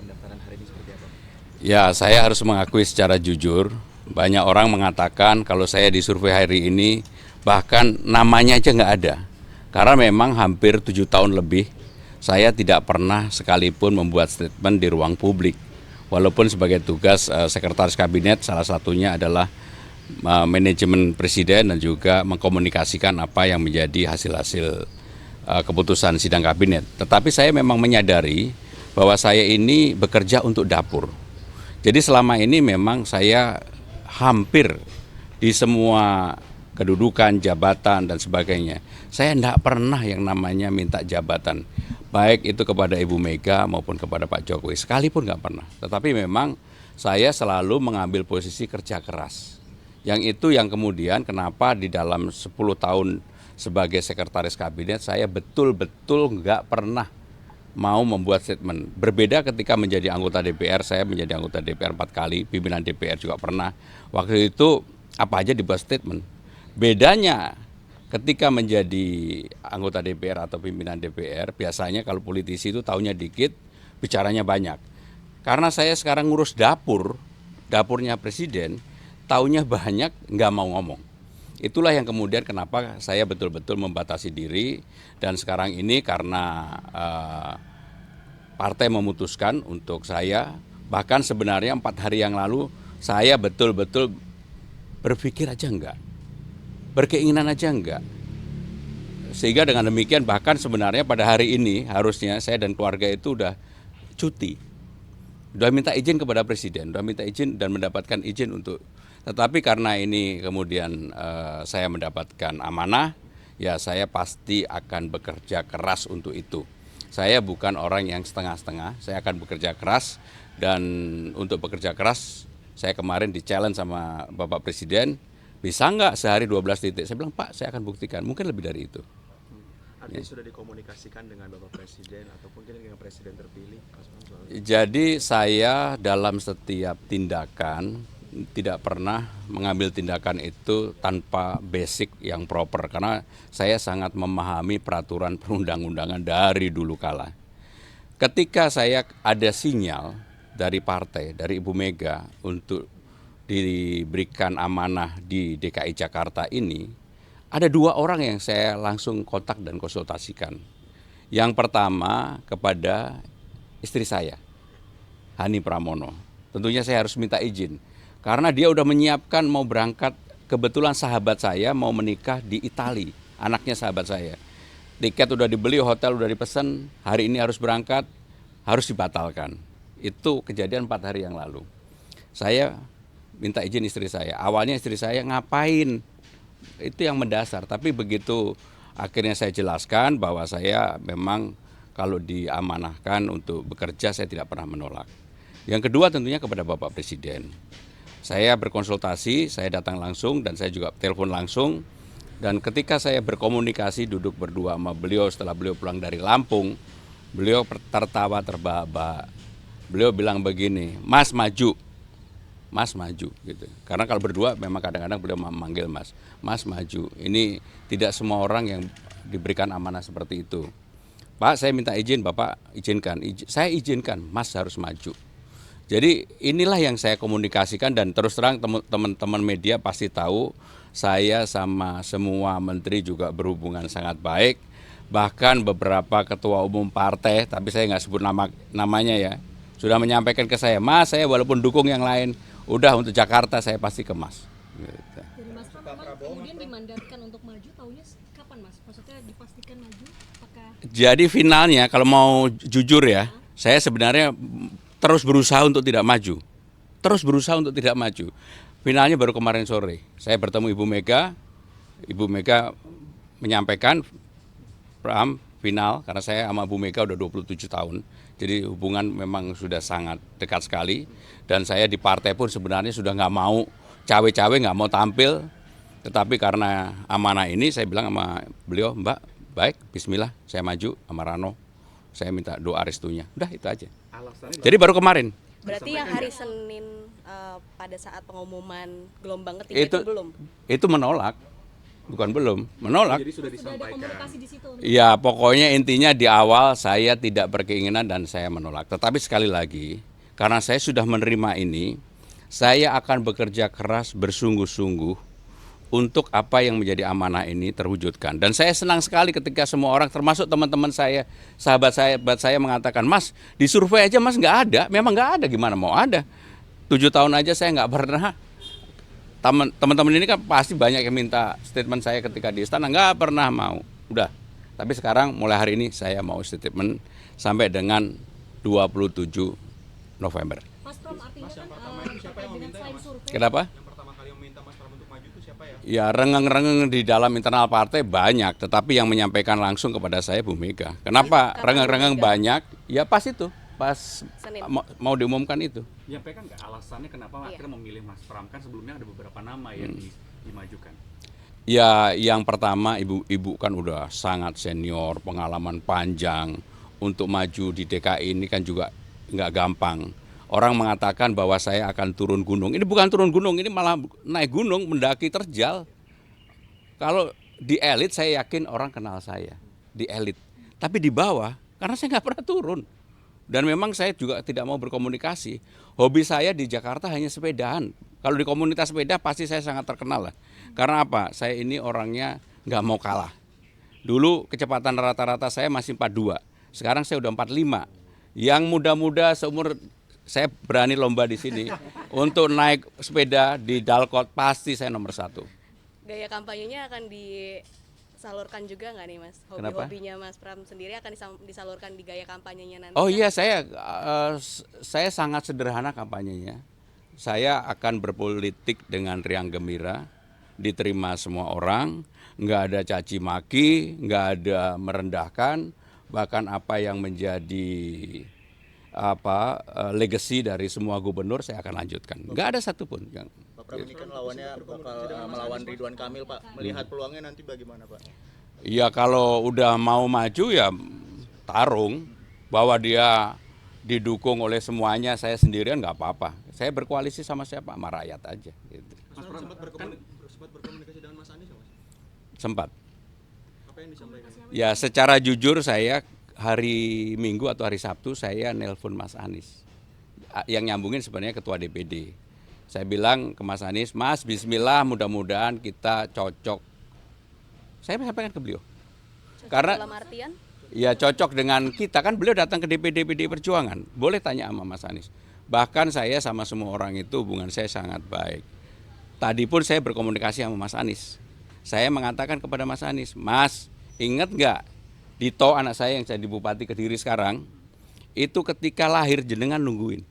pendaftaran hari ini seperti apa? Ya, saya harus mengakui secara jujur, banyak orang mengatakan kalau saya di survei hari ini, bahkan namanya aja nggak ada. Karena memang hampir 7 tahun lebih, saya tidak pernah sekalipun membuat statement di ruang publik. Walaupun sebagai tugas sekretaris kabinet, salah satunya adalah manajemen presiden dan juga mengkomunikasikan apa yang menjadi hasil-hasil keputusan sidang kabinet. Tetapi saya memang menyadari bahwa saya ini bekerja untuk dapur. Jadi selama ini memang saya hampir di semua kedudukan, jabatan dan sebagainya. Saya tidak pernah yang namanya minta jabatan, baik itu kepada Ibu Mega maupun kepada Pak Jokowi, sekalipun nggak pernah. Tetapi memang saya selalu mengambil posisi kerja keras. Yang itu yang kemudian kenapa di dalam 10 tahun sebagai sekretaris kabinet saya betul-betul nggak pernah mau membuat statement. Berbeda ketika menjadi anggota DPR, saya menjadi anggota DPR 4 kali, pimpinan DPR juga pernah. Waktu itu apa aja dibuat statement. Bedanya ketika menjadi anggota DPR atau pimpinan DPR, biasanya kalau politisi itu taunya dikit, bicaranya banyak. Karena saya sekarang ngurus dapur, dapurnya presiden, taunya banyak, nggak mau ngomong. Itulah yang kemudian kenapa saya betul-betul membatasi diri dan sekarang ini karena partai memutuskan untuk saya, bahkan sebenarnya 4 hari yang lalu saya betul-betul berpikir aja enggak, berkeinginan aja enggak. Sehingga dengan demikian bahkan sebenarnya pada hari ini harusnya saya dan keluarga itu udah cuti. Udah minta izin kepada presiden, udah minta izin dan mendapatkan izin untuk. Tetapi karena ini kemudian saya mendapatkan amanah, ya saya pasti akan bekerja keras untuk itu. Saya bukan orang yang setengah-setengah, saya akan bekerja keras dan untuk bekerja keras saya kemarin di-challenge sama Bapak Presiden, bisa nggak sehari 12 titik? Saya bilang, Pak saya akan buktikan, mungkin lebih dari itu. Artinya sudah dikomunikasikan dengan Bapak Presiden ataupun dengan Presiden terpilih, Mas Bang, soal ini? Jadi saya dalam setiap tindakan tidak pernah mengambil tindakan itu tanpa basic yang proper karena saya sangat memahami peraturan perundang-undangan dari dulu kala. Ketika saya ada sinyal dari partai, dari Ibu Mega untuk diberikan amanah di DKI Jakarta ini, ada 2 orang yang saya langsung kontak dan konsultasikan. Yang pertama kepada istri saya, Hani Pramono. Tentunya saya harus minta izin karena dia udah menyiapkan mau berangkat, kebetulan sahabat saya mau menikah di Italia, anaknya sahabat saya. Tiket udah dibeli, hotel udah dipesan, hari ini harus berangkat, harus dibatalkan. Itu kejadian 4 hari yang lalu. Saya minta izin istri saya. Awalnya istri saya ngapain? Itu yang mendasar. Tapi begitu akhirnya saya jelaskan bahwa saya memang kalau diamanahkan untuk bekerja saya tidak pernah menolak. Yang kedua tentunya kepada Bapak Presiden. Saya berkonsultasi, saya datang langsung dan saya juga telepon langsung. Dan ketika saya berkomunikasi duduk berdua sama beliau setelah beliau pulang dari Lampung, beliau tertawa terbahak-bahak. Beliau bilang begini, Mas maju. Mas maju gitu. Karena kalau berdua memang kadang-kadang beliau memanggil Mas. Mas maju. Ini tidak semua orang yang diberikan amanah seperti itu. Pak, saya minta izin, Bapak izinkan. Saya izinkan, Mas harus maju. Jadi inilah yang saya komunikasikan dan terus terang teman-teman media pasti tahu saya sama semua menteri juga berhubungan sangat baik. Bahkan beberapa ketua umum partai, tapi saya nggak sebut namanya ya, sudah menyampaikan ke saya, Mas saya walaupun dukung yang lain, udah untuk Jakarta saya pasti ke Mas. Gitu. Jadi Mas Pram memang kemudian dimandatkan untuk maju tahunya kapan Mas? Maksudnya dipastikan maju apakah? Jadi finalnya kalau mau jujur ya, saya sebenarnya terus berusaha untuk tidak maju. Terus berusaha untuk tidak maju. Finalnya baru kemarin sore. Saya bertemu Ibu Mega. Ibu Mega menyampaikan Pram final karena saya sama Bu Mega udah 27 tahun. Jadi hubungan memang sudah sangat dekat sekali. Dan saya di partai pun sebenarnya sudah nggak mau cawe-cawe, nggak mau tampil. Tetapi karena amanah ini saya bilang sama beliau, Mbak, baik, bismillah, saya maju sama Rano. Saya minta doa restunya. Udah itu aja. Jadi baru kemarin. Berarti yang hari Senin pada saat pengumuman gelombang ketiga itu belum? Itu menolak. bukan belum, menolak. Jadi sudah Sudah ada disampaikan. komunikasi di situ. Ya pokoknya intinya di awal saya tidak berkeinginan dan saya menolak. Tetapi sekali lagi, karena saya sudah menerima ini, saya akan bekerja keras bersungguh-sungguh untuk apa yang menjadi amanah ini terwujudkan. Dan saya senang sekali ketika semua orang, termasuk teman-teman saya, sahabat saya mengatakan, Mas, di survei aja Mas nggak ada. Memang nggak ada, gimana mau ada? 7 tahun aja saya nggak pernah. Teman-teman ini kan pasti banyak yang minta statement saya ketika di istana, nggak pernah mau. Udah. Tapi sekarang mulai hari ini saya mau statement sampai dengan 27 November. Mas Pram, artinya kan terkait dengan selain survei. Kenapa? Yang pertama kali yang meminta Mas Pram untuk maju itu siapa ya? Ya rengeng-rengeng di dalam internal partai banyak, tetapi yang menyampaikan langsung kepada saya Bu Mega. Kenapa rengeng-rengeng banyak? Ya pas itu, pas Senin. mau diumumkan itu. Menyampaikan nggak alasannya kenapa Iya. akhirnya memilih Mas Pram, kan sebelumnya ada beberapa nama yang dimajukan. Ya yang pertama ibu-ibu kan udah sangat senior, pengalaman panjang untuk maju di DKI ini kan juga nggak gampang. Orang mengatakan bahwa saya akan turun gunung. Ini bukan turun gunung, ini malah naik gunung, mendaki terjal. Kalau di elit saya yakin orang kenal saya, di elit. Tapi di bawah, karena saya nggak pernah turun. Dan memang saya juga tidak mau berkomunikasi. Hobi saya di Jakarta hanya sepedaan. Kalau di komunitas sepeda pasti saya sangat terkenal lah. Karena apa? Saya ini orangnya nggak mau kalah. Dulu kecepatan rata-rata saya masih 42. Sekarang saya udah 45. Yang muda-muda seumur saya berani lomba di sini untuk naik sepeda di Dalkot pasti saya nomor 1. Gaya kampanyenya akan disalurkan juga nggak nih Mas? Kenapa? Hobi-hobinya Mas Pram sendiri akan disalurkan di gaya kampanyenya nanti? Oh kan? iya saya sangat sederhana kampanyenya. Saya akan berpolitik dengan riang gembira, diterima semua orang, nggak ada caci maki, nggak ada merendahkan, bahkan apa yang menjadi legacy dari semua gubernur saya akan lanjutkan. Nggak ada satupun yang. Pak Pram ini kan lawannya bakal melawan Ridwan Kamil, Pak. Melihat peluangnya nanti bagaimana, Pak? Ya kalau udah mau maju ya tarung, bahwa dia didukung oleh semuanya, saya sendirian nggak apa-apa. Saya berkoalisi sama siapa? Sama rakyat aja. Gitu. Mas Pram sempat berkomunikasi dengan Mas Anies ya, Mas? Sempat. Apa yang disampaikan? Ya secara jujur saya hari Minggu atau hari Sabtu saya nelpon Mas Anies. Yang nyambungin sebenarnya Ketua DPD. Saya bilang ke Mas Anies, Mas bismillah mudah-mudahan kita cocok. Saya sampaikan ke beliau. Karena Dalam artian? ya cocok dengan kita, kan beliau datang ke DPD PDI Perjuangan. Boleh tanya sama Mas Anies. Bahkan saya sama semua orang itu hubungan saya sangat baik. Tadi pun saya berkomunikasi sama Mas Anies. Saya mengatakan kepada Mas Anies, Mas ingat nggak Dito anak saya yang jadi Bupati Kediri sekarang, itu ketika lahir jenengan nungguin.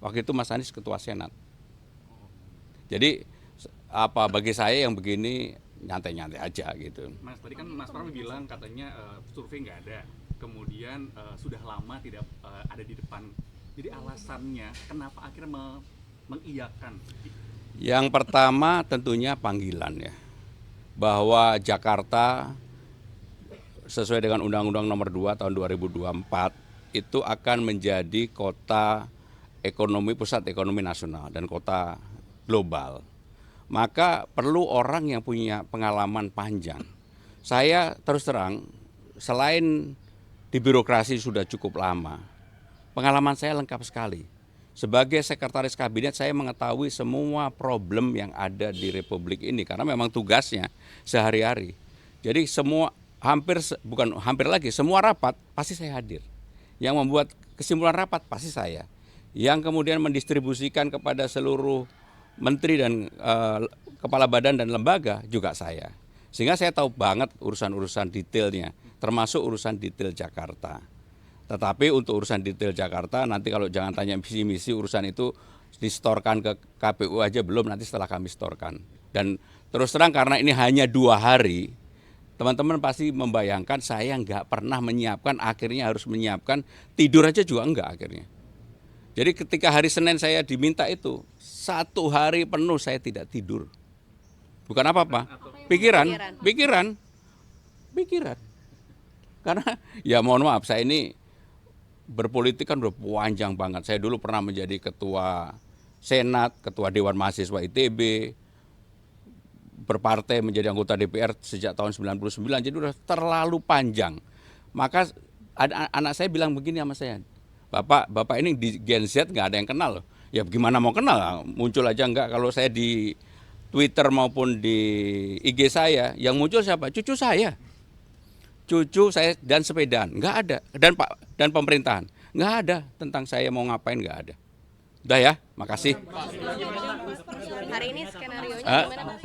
Waktu itu Mas Anies Ketua Senat. Jadi bagi saya yang begini nyantai-nyantai aja gitu. Mas tadi kan Mas Pram bilang katanya survei nggak ada, kemudian sudah lama tidak ada di depan. Jadi alasannya kenapa akhirnya mengiyakan? Yang pertama tentunya panggilan ya, bahwa Jakarta sesuai dengan Undang-Undang Nomor 2 Tahun 2024 itu akan menjadi kota ekonomi, pusat ekonomi nasional dan kota global. Maka perlu orang yang punya pengalaman panjang. Saya terus terang, selain di birokrasi sudah cukup lama, pengalaman saya lengkap sekali. Sebagai sekretaris kabinet saya mengetahui semua problem yang ada di Republik ini karena memang tugasnya sehari-hari. Jadi semua semua rapat pasti saya hadir. Yang membuat kesimpulan rapat pasti saya. Yang kemudian mendistribusikan kepada seluruh menteri dan kepala badan dan lembaga juga saya. Sehingga saya tahu banget urusan-urusan detailnya, termasuk urusan detail Jakarta. Tetapi untuk urusan detail Jakarta nanti kalau jangan tanya misi-misi urusan itu distorkan ke KPU aja belum, nanti setelah kami storkan. Dan terus terang karena ini hanya 2 hari, teman-teman pasti membayangkan saya nggak pernah menyiapkan, akhirnya harus menyiapkan, tidur aja juga enggak akhirnya. Jadi ketika hari Senin saya diminta itu, 1 hari penuh saya tidak tidur. Bukan apa-apa, pikiran. Karena ya mohon maaf, saya ini berpolitik kan udah panjang banget. Saya dulu pernah menjadi ketua Senat, ketua Dewan Mahasiswa ITB, berpartai menjadi anggota DPR sejak tahun 99, jadi udah terlalu panjang. Maka anak saya bilang begini sama saya, Bapak ini di Gen Z nggak ada yang kenal loh. Ya gimana mau kenal, muncul aja nggak. Kalau saya di Twitter maupun di IG saya, yang muncul siapa? Cucu saya dan sepedaan, nggak ada. Dan pemerintahan, nggak ada tentang saya mau ngapain, nggak ada. Udah ya, makasih. Hari ini skenario-nya Ah. gimana Mas?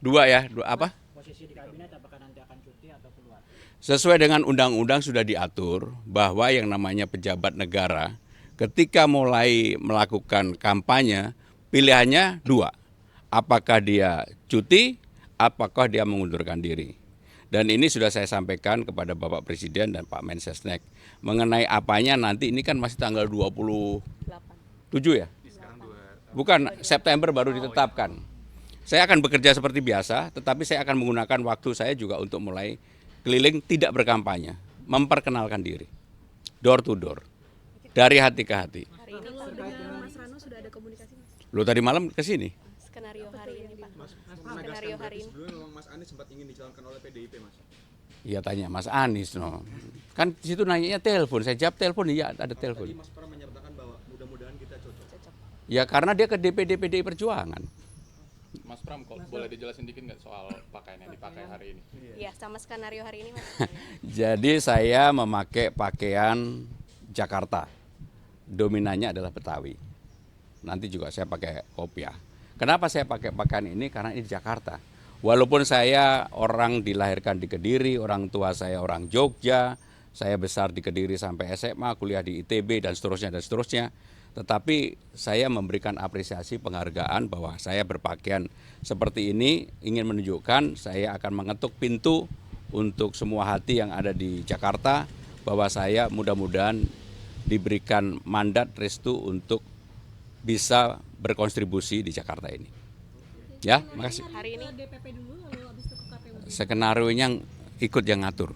Dua apa? Posisi di kabinet apakah nanti akan cuti atau keluar? Sesuai dengan undang-undang sudah diatur bahwa yang namanya pejabat negara ketika mulai melakukan kampanye pilihannya dua. Apakah dia cuti, apakah dia mengundurkan diri. Dan ini sudah saya sampaikan kepada Bapak Presiden dan Pak Mensesnek. Mengenai apanya nanti ini kan masih tanggal 27 ya? Bukan, September baru ditetapkan. Saya akan bekerja seperti biasa, tetapi saya akan menggunakan waktu saya juga untuk mulai keliling tidak berkampanye, memperkenalkan diri, door to door, dari hati ke hati. Hari ini Kalau dengan Mas Rano sudah ada komunikasi Mas? Lo tadi malam ke sini? skenario hari ini Pak. Menegaskan Skenario hari berarti ini. sebelumnya memang Mas Anies sempat ingin dicalonkan oleh PDIP, Mas. Iya tanya Mas Anies, no. Kan di situ nanyanya telepon, saya jawab telepon, iya ada telepon. Tadi Mas Pram menyertakan bahwa mudah-mudahan kita cocok. Ya karena dia ke DPD PDI Perjuangan. Mas Pram, boleh dijelasin dikit nggak soal pakaian yang dipakai hari ini? Iya, sama skenario hari ini Mas. Jadi saya memakai pakaian Jakarta, dominannya adalah Betawi. Nanti juga saya pakai kopiah. Kenapa saya pakai pakaian ini? Karena ini di Jakarta. Walaupun saya orang dilahirkan di Kediri, orang tua saya orang Jogja, saya besar di Kediri sampai SMA, kuliah di ITB dan seterusnya. Tetapi saya memberikan apresiasi penghargaan bahwa saya berpakaian seperti ini ingin menunjukkan saya akan mengetuk pintu untuk semua hati yang ada di Jakarta bahwa saya mudah-mudahan diberikan mandat restu untuk bisa berkontribusi di Jakarta ini. Ya, makasih. Hari ini DPP dulu lalu habis itu ke KPU. Skenario yang ikut yang ngatur.